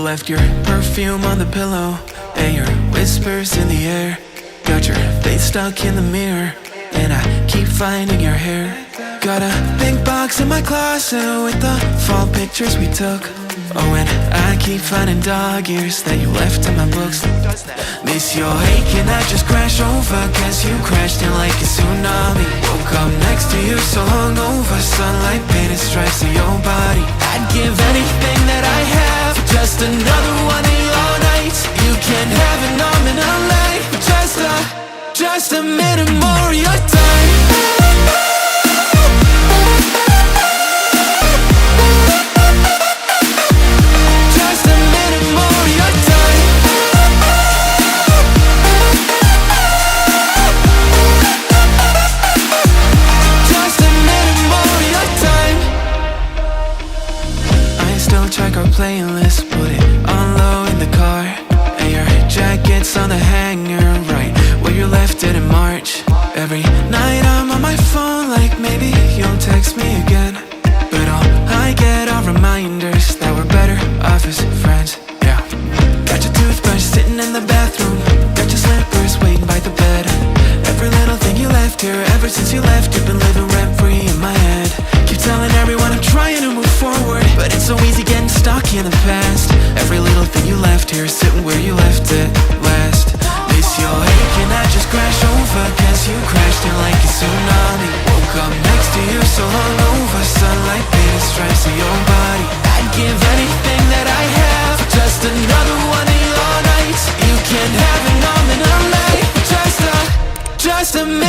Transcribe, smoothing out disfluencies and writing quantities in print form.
left your perfume on the pillow and your whispers in the air. Got your face stuck in the mirror and I keep finding your hair. Got a big box in my closet with the fall pictures we took. Oh, and I keep finding dog ears that you left in my books. Miss your ache and I just crash over, cause you crashed in like a tsunami. Woke up next to you so hungover, sunlight painted stripes on your body. I'd give anything that I have for just another one of your nights. You can't have an arm in a light, but just a minute more of your time. Check our playlist, put it on low in the car, and your jacket's on the hanger right where you left it in March. Every night I'm on my phone like maybe you'll text me again, but all I get are reminders that we're better off as friends. Yeah. Got your toothbrush sitting in the bathroom, got your slippers waiting by the bed. Every little thing you left here, ever since you left, you've been living rent-free in my head. Keep telling everyone I'm trying to move forward, but it's so easy getting stuck in the past. Every little thing you left here is sitting where you left it last. Miss your ache and I just crash over, cause you crashed in like a tsunami. Woke up next to you so hungover, sunlight painted stripes on your body. I'd give anything that I have for just another one of your nights. You can't have an arm in a light, just a minute.